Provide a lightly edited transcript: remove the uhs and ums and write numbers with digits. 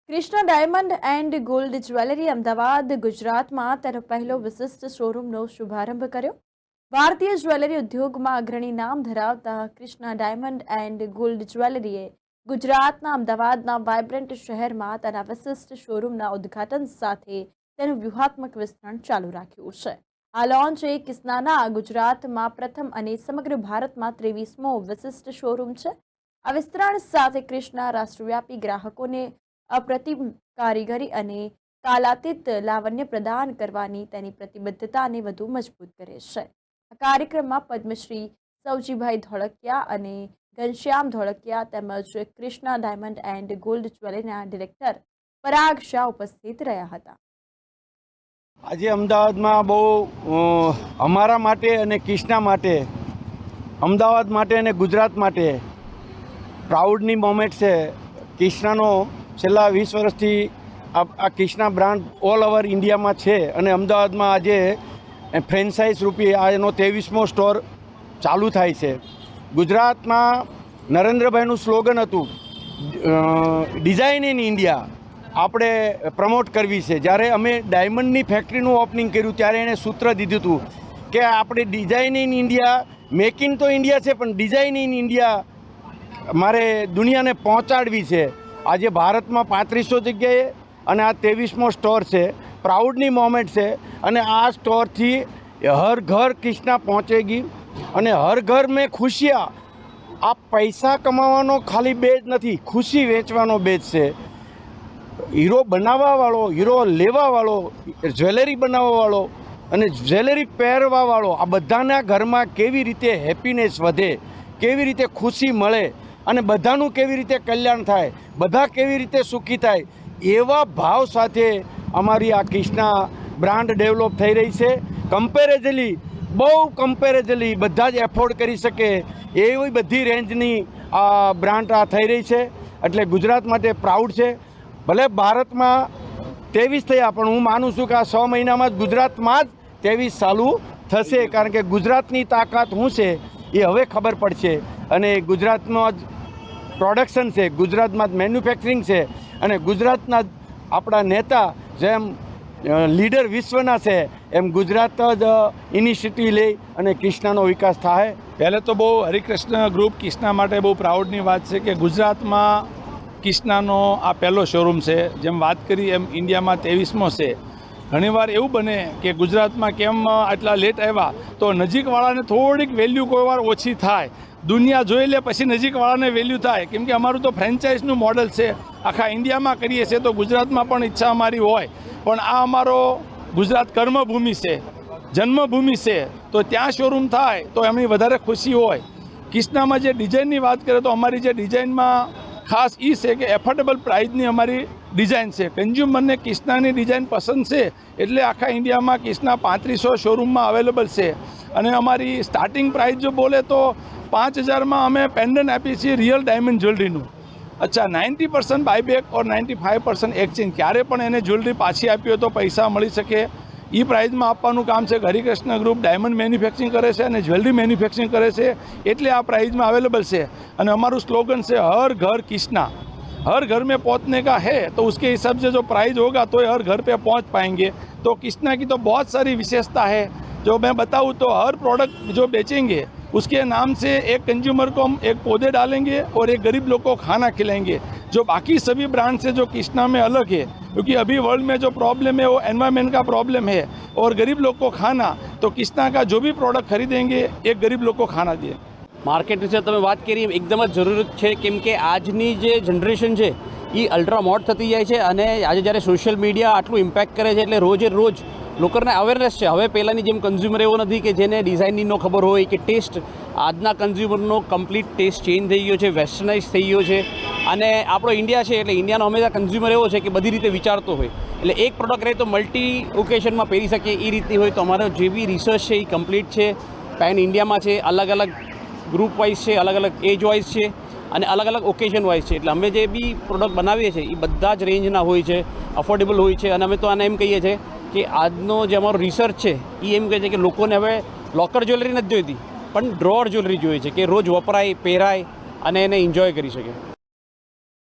Krishna diamond and gold jewellery Ahmedabad ગુજરાતમાં તેનો પહેલો વિશિષ્ટ શોરૂમનો શુભારંભ કર્યો। ભારતીય જ્વેલરી ઉદ્યોગમાં અગ્રણી નામ ધરાવતા કૃષ્ણા ડાયમંડ એન્ડ ગોલ્ડ જ્વેલરીએ ગુજરાતના અમદાવાદના વાઇબ્રન્ટ શહેરમાં તેના વિશિષ્ટ શોરૂમના ઉદ્ઘાટન સાથે તેનું વ્યૂહાત્મક વિસ્તરણ ચાલુ રાખ્યું છે। આ લોન્ચ એ કિસ્નાના ગુજરાતમાં પ્રથમ અને સમગ્ર ભારતમાં 23મો વિશિષ્ટ શોરૂમ છે। આ વિસ્તરણ સાથે કૃષ્ણા રાષ્ટ્રવ્યાપી ગ્રાહકોને અપ્રતિમ કારીગરી અને કાલાતીત લાવણ્ય પ્રદાન કરવાની તેની પ્રતિબદ્ધતાને વધુ મજબૂત કરે છે। આ કાર્યક્રમમાં પદ્મશ્રી સૌજીભાઈ ધોળકિયા અને ઘનશ્યામ ધોળકિયા તેમજ કૃષ્ણા ડાયમંડ એન્ડ ગોલ્ડ જ્વેલરીના ડિરેક્ટર પરાગ શાહ ઉપસ્થિત રહ્યા હતા। આજે અમદાવાદમાં બહુ અમારા માટે અને કૃષ્ણા માટે, અમદાવાદ માટે અને ગુજરાત માટે પ્રાઉડની મોમેન્ટ છે। કૃષ્ણાનો છેલ્લા 20 વર્ષથી આ કૃષ્ણા બ્રાન્ડ ઓલ ઓવર ઇન્ડિયામાં છે અને અમદાવાદમાં આજે ફ્રેન્ચાઇઝ રૂપે આ એનો 23મો સ્ટોર ચાલુ થાય છે। ગુજરાતમાં નરેન્દ્રભાઈનું સ્લોગન હતું ડિઝાઇન ઇન ઇન્ડિયા, આપણે પ્રમોટ કરવી છે। જ્યારે અમે ડાયમંડની ફેક્ટરીનું ઓપનિંગ કર્યું ત્યારે એણે સૂત્ર દીધું હતું કે આપણે design in India, make in તો ઇન્ડિયા છે પણ ડિઝાઇન ઇન ઇન્ડિયા મારે દુનિયાને પહોંચાડવી છે। આજે ભારતમાં 3500 જગ્યાએ અને આ 23મો સ્ટોર છે। પ્રાઉડની મોમેન્ટ છે અને આ સ્ટોરથી હર ઘર કૃષ્ણા પહોંચેગી અને હર ઘર મેં ખુશિયા। આ પૈસા કમાવાનો ખાલી બેજ નથી, ખુશી વેચવાનો બેજ છે। હીરો બનાવવાવાળો, હીરો લેવાવાળો, જ્વેલરી બનાવવાવાળો અને જ્વેલરી પહેરવાવાળો, આ બધાના ઘરમાં કેવી રીતે હેપીનેસ વધે, કેવી રીતે ખુશી મળે અને બધાનું કેવી રીતે કલ્યાણ થાય, બધા કેવી રીતે સુખી થાય, એવા ભાવ સાથે અમારી આ કૃષ્ણા બ્રાન્ડ ડેવલપ થઈ રહી છે। કમ્પેરેટિવલી, બહુ કમ્પેરેટિવલી બધા જ એફોર્ડ કરી શકે એવી બધી રેન્જની આ બ્રાન્ડ આ થઈ રહી છે। એટલે ગુજરાત માટે પ્રાઉડ છે। ભલે ભારતમાં 23 થયા પણ હું માનું છું કે આ 6 મહિનામાં જ ગુજરાતમાં જ 23 ચાલુ થશે, કારણ કે ગુજરાતની તાકાત શું છે એ હવે ખબર પડશે અને ગુજરાતમાં જ પ્રોડક્શન છે, ગુજરાતમાં જ મેન્યુફેક્ચરિંગ છે અને ગુજરાતના આપણા નેતા જેમ લીડર વિશ્વના છે એમ ગુજરાત જ ઇનિશિયેટિવ લે અને કૃષ્ણાનો વિકાસ થાય। પહેલે તો બહુ હરિકૃષ્ણ ગ્રુપ કૃષ્ણા માટે બહુ પ્રાઉડની વાત છે કે ગુજરાતમાં કૃષ્ણાનો આ પહેલો શોરૂમ છે। જેમ વાત કરી એમ ઇન્ડિયામાં 23મો છે। ઘણીવાર એવું બને કે ગુજરાતમાં કેમ આટલા લેટ આવ્યા, તો નજીકવાળાને થોડીક વેલ્યુ કોઈ વાર ઓછી થાય, દુનિયા જોઈ લે પછી નજીકવાળાને વેલ્યુ થાય, કેમ કે અમારું તો ફ્રેન્ચાઇઝનું મોડલ છે। આખા ઇન્ડિયામાં કરીએ છીએ તો ગુજરાતમાં પણ ઈચ્છા અમારી હોય, પણ આ અમારો ગુજરાત કર્મભૂમિ છે, જન્મભૂમિ છે, તો ત્યાં શોરૂમ થાય તો એમની વધારે ખુશી હોય। કૃષ્ણામાં જે ડિઝાઇનની વાત કરીએ તો અમારી જે ડિઝાઇનમાં ખાસ એ છે કે એફોર્ડેબલ પ્રાઇસની અમારી ડિઝાઇન છે। કન્ઝ્યુમરને કૃષ્ણાની ડિઝાઇન પસંદ છે એટલે આખા ઇન્ડિયામાં કૃષ્ણા 3500 શોરૂમમાં અવેલેબલ છે અને અમારી સ્ટાર્ટિંગ પ્રાઇસ જો બોલે તો 5000માં અમે પેન્ડન્ટ આપીએ છીએ રિયલ ડાયમંડ જ્વેલરીનું। અચ્છા, 90% બાયબેક ઓર 95% એક્સચેન્જ, ક્યારે પણ એને જ્વેલરી પાછી આપી હોય તો પૈસા મળી શકે એ પ્રાઇઝમાં આપવાનું કામ છે। હરિકૃષ્ણ ગ્રુપ ડાયમંડ મેન્યુફેક્ચરિંગ કરે છે અને જ્વેલરી મેન્યુફેક્ચરિંગ કરે છે એટલે આ પ્રાઇઝમાં અવેલેબલ છે। અને અમારું સ્લોગન છે હર ઘર કૃષ્ણા, हर घर में पहुंचने का है तो उसके हिसाब से जो प्राइस होगा तो हर घर पे पहुंच पाएंगे। तो कृष्णा की तो बहुत सारी विशेषता है, जो मैं बताऊं तो हर प्रोडक्ट जो बेचेंगे उसके नाम से एक कंज्यूमर को हम एक पौधे डालेंगे और एक गरीब लोग को खाना खिलाएंगे, जो बाकी सभी ब्रांड से जो कृष्णा में अलग है, क्योंकि अभी वर्ल्ड में जो प्रॉब्लम है वो एनवायरनमेंट का प्रॉब्लम है और गरीब लोग को खाना, तो कृष्णा का जो भी प्रोडक्ट खरीदेंगे एक गरीब लोग को खाना दिए। માર્કેટ વિશે તમે વાત કરી એકદમ જ જરૂરત છે, કેમ કે આજની જે જનરેશન છે એ અલ્ટ્રા મોડ થતી જાય છે અને આજે જ્યારે સોશિયલ મીડિયા આટલું ઇમ્પેક્ટ કરે છે એટલે રોજે રોજ લોકોને અવેરનેસ છે। હવે પહેલાંની જેમ કન્ઝ્યુમર એવો નથી કે જેને ડિઝાઇનની ન ખબર હોય કે ટેસ્ટ, આજના કન્ઝ્યુમરનો કમ્પ્લીટ ટેસ્ટ ચેન્જ થઈ ગયો છે, વેસ્ટર્નાઇઝ થઈ ગયો છે અને આપણો ઇન્ડિયા છે એટલે ઇન્ડિયાનો હંમેશા કન્ઝ્યુમર એવો છે કે બધી રીતે વિચારતો હોય, એટલે એક પ્રોડક્ટ રહે તો મલ્ટી ઓકેશનમાં પહેરી શકે એ રીતની હોય। તો અમારો જે બી રિસર્ચ છે એ કમ્પ્લીટ છે, પેન ઇન્ડિયામાં છે, અલગ અલગ ગ્રુપ વાઇઝ છે, અલગ અલગ એજ વાઇઝ છે અને અલગ અલગ ઓકેશન વાઇઝ છે। એટલે અમે જે બી પ્રોડક્ટ બનાવીએ છીએ એ બધા જ રેન્જના હોય છે, અફોર્ડેબલ હોય છે અને અમે તો આને એમ કહીએ છીએ કે આજનો જે અમારો રિસર્ચ છે એ એમ કહે છે કે લોકોને હવે લોકર જ્વેલરી નથી જોઈતી પણ ડ્રોઅર જ્વેલરી જોઈએ છે કે રોજ વપરાય, પહેરાય અને એને એન્જોય કરી શકે।